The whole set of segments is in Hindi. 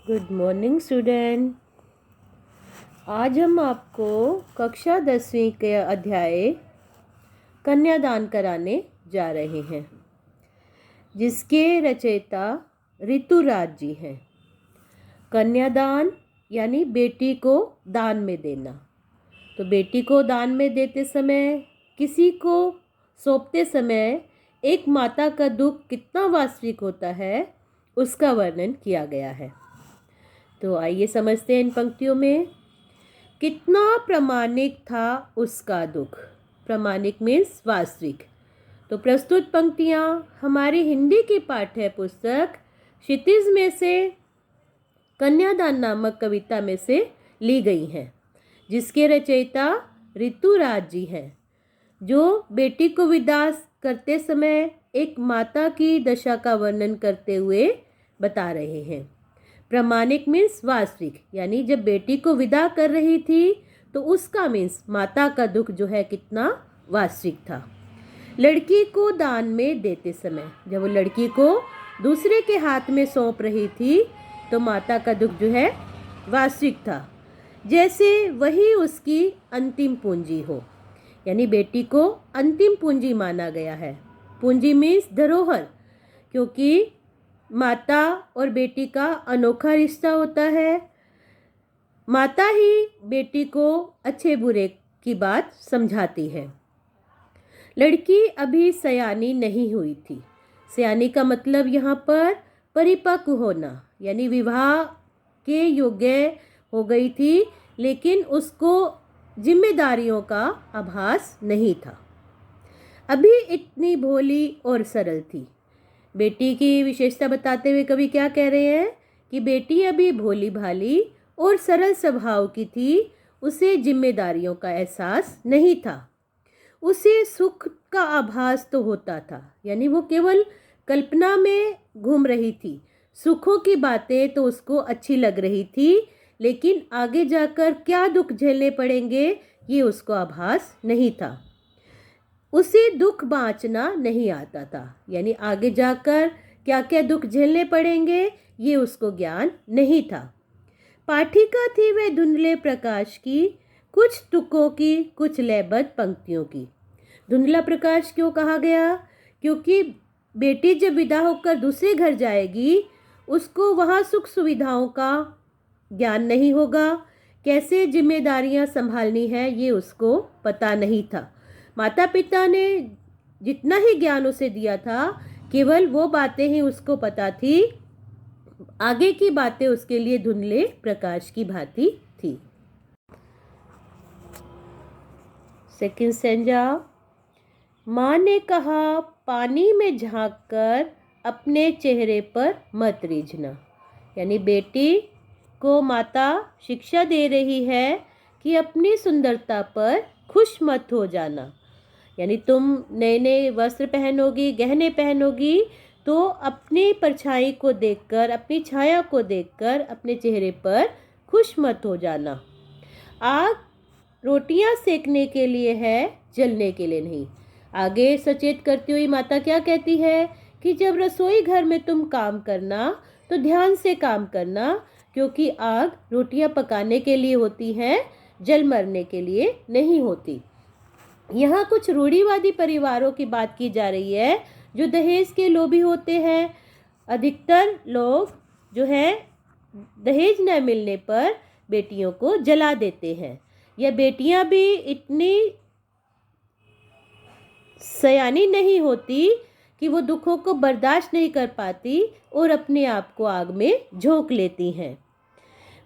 Good morning student. आज हम आपको कक्षा 10वीं के अध्याय कन्यादान कराने जा रहे हैं, जिसके रचयिता ऋतुराज जी हैं। कन्यादान यानी बेटी को दान में देना। तो बेटी को दान में देते समय, किसी को सौंपते समय एक माता का दुख कितना वास्तविक होता है, उसका वर्णन किया गया है। तो आइए समझते हैं इन पंक्तियों में। कितना प्रामाणिक था उसका दुख। प्रामाणिक मीन्स वास्तविक। तो प्रस्तुत पंक्तियाँ हमारी हिंदी की पाठ्य पुस्तक क्षितिज में से कन्यादान नामक कविता में से ली गई हैं, जिसके रचयिता ऋतुराज जी हैं, जो बेटी को विदा करते समय एक माता की दशा का वर्णन करते हुए बता रहे हैं। प्रामाणिक मीन्स वास्तविक, यानी जब बेटी को विदा कर रही थी तो उसका मीन्स माता का दुख जो है कितना वास्तविक था। लड़की को दान में देते समय, जब वो लड़की को दूसरे के हाथ में सौंप रही थी तो माता का दुख जो है वास्तविक था, जैसे वही उसकी अंतिम पूंजी हो। यानी बेटी को अंतिम पूंजी माना गया है। पूंजी मीन्स धरोहर, क्योंकि माता और बेटी का अनोखा रिश्ता होता है। माता ही बेटी को अच्छे बुरे की बात समझाती है। लड़की अभी सयानी नहीं हुई थी। सयानी का मतलब यहाँ पर परिपक्व होना, यानी विवाह के योग्य हो गई थी, लेकिन उसको जिम्मेदारियों का आभास नहीं था। अभी इतनी भोली और सरल थी। बेटी की विशेषता बताते हुए कवि क्या कह रहे हैं कि बेटी अभी भोली भाली और सरल स्वभाव की थी। उसे जिम्मेदारियों का एहसास नहीं था। उसे सुख का आभास तो होता था, यानी वो केवल कल्पना में घूम रही थी। सुखों की बातें तो उसको अच्छी लग रही थी, लेकिन आगे जाकर क्या दुख झेलने पड़ेंगे ये उसको आभास नहीं था। उसे दुख बाँचना नहीं आता था, यानी आगे जाकर क्या क्या दुख झेलने पड़ेंगे ये उसको ज्ञान नहीं था। पाठिका थी वह धुंधले प्रकाश की, कुछ तुकों की, कुछ लयबद्ध पंक्तियों की। धुंधला प्रकाश क्यों कहा गया? क्योंकि बेटी जब विदा होकर दूसरे घर जाएगी, उसको वहाँ सुख सुविधाओं का ज्ञान नहीं होगा। कैसे जिम्मेदारियाँ संभालनी है ये उसको पता नहीं था। माता पिता ने जितना ही ज्ञान उसे दिया था, केवल वो बातें ही उसको पता थी। आगे की बातें उसके लिए धुंधले प्रकाश की भांति थी। Second stanza. माँ ने कहा पानी में झांककर अपने चेहरे पर मत रीझना। यानी बेटी को माता शिक्षा दे रही है कि अपनी सुंदरता पर खुश मत हो जाना। यानी तुम नए नए वस्त्र पहनोगी, गहने पहनोगी, तो अपनी परछाई को देखकर, अपनी छाया को देखकर अपने चेहरे पर खुश मत हो जाना। आग रोटियां सेकने के लिए है, जलने के लिए नहीं। आगे सचेत करती हुई माता क्या कहती है कि जब रसोई घर में तुम काम करना तो ध्यान से काम करना, क्योंकि आग रोटियां पकाने के लिए होती है, जल मरने के लिए नहीं होती। यहाँ कुछ रूढ़िवादी परिवारों की बात की जा रही है जो दहेज के लोभी होते हैं। अधिकतर लोग जो है दहेज न मिलने पर बेटियों को जला देते हैं। यह बेटियां भी इतनी सयानी नहीं होती कि वो दुखों को बर्दाश्त नहीं कर पाती और अपने आप को आग में झोंक लेती हैं।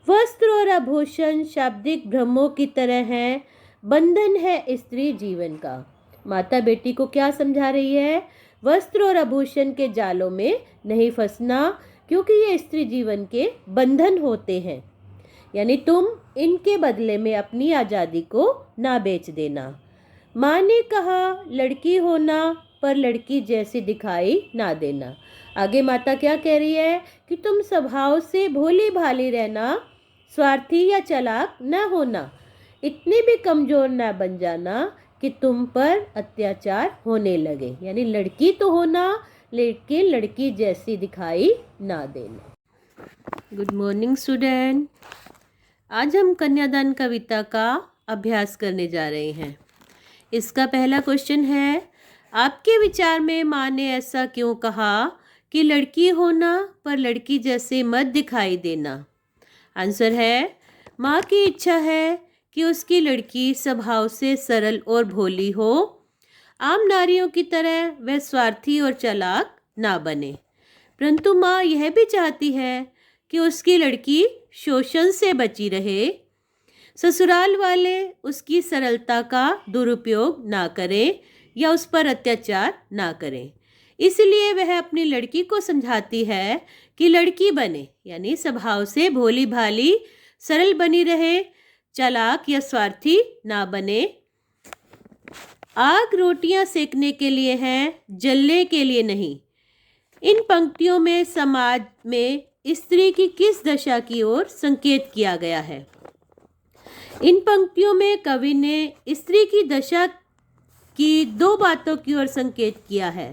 वस्त्र और आभूषण शाब्दिक भ्रमों की तरह हैं, बंधन है स्त्री जीवन का। माता बेटी को क्या समझा रही है? वस्त्र और आभूषण के जालों में नहीं फंसना, क्योंकि ये स्त्री जीवन के बंधन होते हैं। यानी तुम इनके बदले में अपनी आज़ादी को ना बेच देना। माँ ने कहा लड़की होना पर लड़की जैसी दिखाई ना देना। आगे माता क्या कह रही है कि तुम स्वभाव से भोली भाली रहना, स्वार्थी या चालाक न होना, इतनी भी कमजोर ना बन जाना कि तुम पर अत्याचार होने लगे। यानी लड़की तो होना, लेकिन लड़की जैसी दिखाई ना देना। Good morning student. आज हम कन्यादान कविता का अभ्यास करने जा रहे हैं। इसका पहला क्वेश्चन है, आपके विचार में माँ ने ऐसा क्यों कहा कि लड़की होना पर लड़की जैसे मत दिखाई देना। आंसर है, माँ की इच्छा है कि उसकी लड़की स्वभाव से सरल और भोली हो। आम नारियों की तरह वह स्वार्थी और चालाक ना बने, परंतु माँ यह भी चाहती है कि उसकी लड़की शोषण से बची रहे। ससुराल वाले उसकी सरलता का दुरुपयोग ना करें या उस पर अत्याचार ना करें। इसलिए वह अपनी लड़की को समझाती है कि लड़की बने, यानी स्वभाव से भोली भाली सरल बनी रहे, चालाक या स्वार्थी ना बने। आग रोटियां सेकने के लिए है, जलने के लिए नहीं। इन पंक्तियों में समाज में स्त्री की किस दशा की ओर संकेत किया गया है। इन पंक्तियों में कवि ने स्त्री की दशा की दो बातों की ओर संकेत किया है।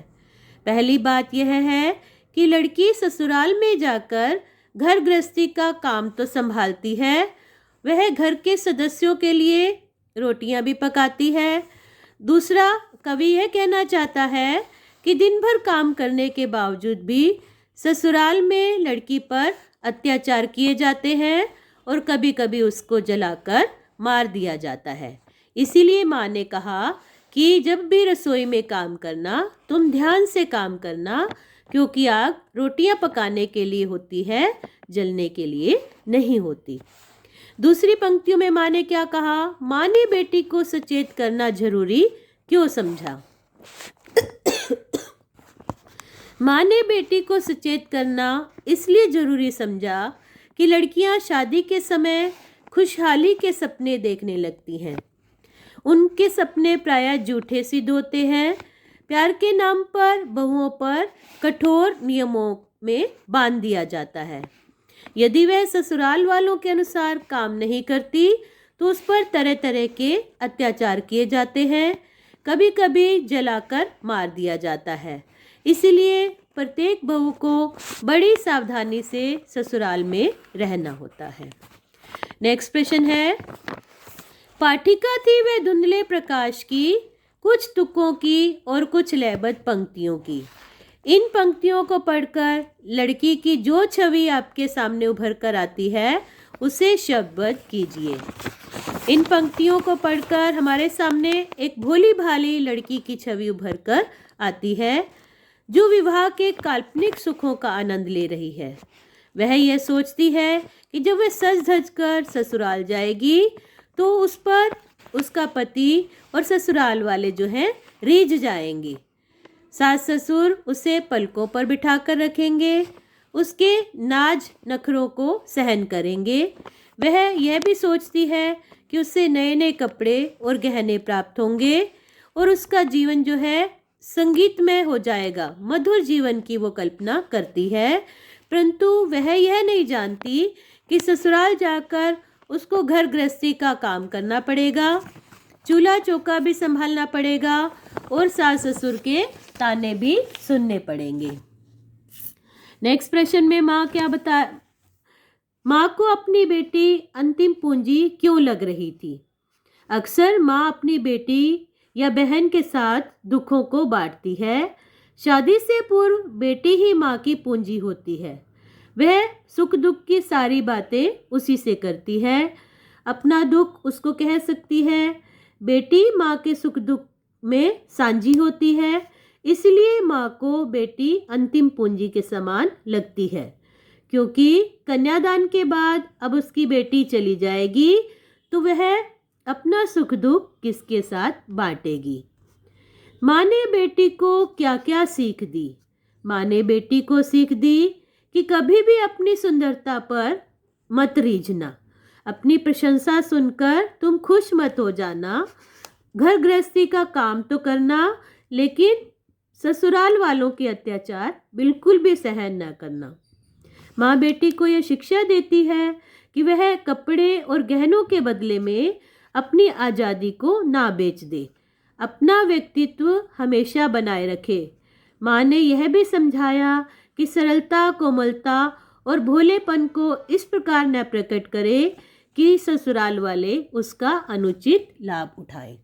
पहली बात यह है कि लड़की ससुराल में जाकर घर गृहस्थी का काम तो संभालती है, वह घर के सदस्यों के लिए रोटियां भी पकाती है। दूसरा, कवि यह कहना चाहता है कि दिन भर काम करने के बावजूद भी ससुराल में लड़की पर अत्याचार किए जाते हैं और कभी कभी उसको जलाकर मार दिया जाता है। इसीलिए माँ ने कहा कि जब भी रसोई में काम करना, तुम ध्यान से काम करना, क्योंकि आग रोटियां पकाने के लिए होती है, जलने के लिए नहीं होती। दूसरी पंक्तियों में माँ ने क्या कहा, माँ ने बेटी को सचेत करना जरूरी क्यों समझा। माँ ने बेटी को सचेत करना इसलिए जरूरी समझा कि लड़कियां शादी के समय खुशहाली के सपने देखने लगती हैं। उनके सपने प्रायः झूठे सिद्ध होते हैं। प्यार के नाम पर बहुओं पर कठोर नियमों में बांध दिया जाता है। यदि वह ससुराल वालों के अनुसार काम नहीं करती तो उस पर तरह तरह के अत्याचार किए जाते हैं, कभी कभी जलाकर मार दिया जाता है। इसलिए प्रत्येक बहू को बड़ी सावधानी से ससुराल में रहना होता है। नेक्स्ट प्रश्न है, पाठिका थी वह धुंधले प्रकाश की, कुछ तुकों की और कुछ लयबद्ध पंक्तियों की। इन पंक्तियों को पढ़कर लड़की की जो छवि आपके सामने उभर कर आती है उसे शब्दबद्ध कीजिए। इन पंक्तियों को पढ़कर हमारे सामने एक भोली भाली लड़की की छवि उभर कर आती है जो विवाह के काल्पनिक सुखों का आनंद ले रही है। वह यह सोचती है कि जब वह सज धज कर ससुराल जाएगी तो उस पर उसका पति और ससुराल वाले जो हैं रीझ जाएंगे। सास ससुर उसे पलकों पर बिठाकर रखेंगे, उसके नाज नखरों को सहन करेंगे। वह यह भी सोचती है कि उससे नए नए कपड़े और गहने प्राप्त होंगे और उसका जीवन जो है संगीतमय हो जाएगा, मधुर जीवन की वो कल्पना करती है। परंतु वह यह नहीं जानती कि ससुराल जाकर उसको घर गृहस्थी का काम करना पड़ेगा, चूल्हा चौका भी संभालना पड़ेगा और सास ससुर के ताने भी सुनने पड़ेंगे। नेक्स्ट प्रश्न में माँ को अपनी बेटी अंतिम पूंजी क्यों लग रही थी। अक्सर माँ अपनी बेटी या बहन के साथ दुखों को बांटती है। शादी से पूर्व बेटी ही माँ की पूंजी होती है। वह सुख दुख की सारी बातें उसी से करती है, अपना दुख उसको कह सकती है। बेटी माँ के सुख दुख में साझी होती है, इसलिए माँ को बेटी अंतिम पूंजी के समान लगती है। क्योंकि कन्यादान के बाद अब उसकी बेटी चली जाएगी तो वह अपना सुख दुख किसके साथ बांटेगी। माँ ने बेटी को क्या क्या सीख दी। माँ ने बेटी को सीख दी कि कभी भी अपनी सुंदरता पर मत रीझना, अपनी प्रशंसा सुनकर तुम खुश मत हो जाना। घर गृहस्थी का काम तो करना, लेकिन ससुराल वालों के अत्याचार बिल्कुल भी सहन न करना। माँ बेटी को यह शिक्षा देती है कि वह कपड़े और गहनों के बदले में अपनी आज़ादी को ना बेच दे, अपना व्यक्तित्व हमेशा बनाए रखे। माँ ने यह भी समझाया कि सरलता, कोमलता और भोलेपन को इस प्रकार न प्रकट करे कि ससुराल वाले उसका अनुचित लाभ उठाएं।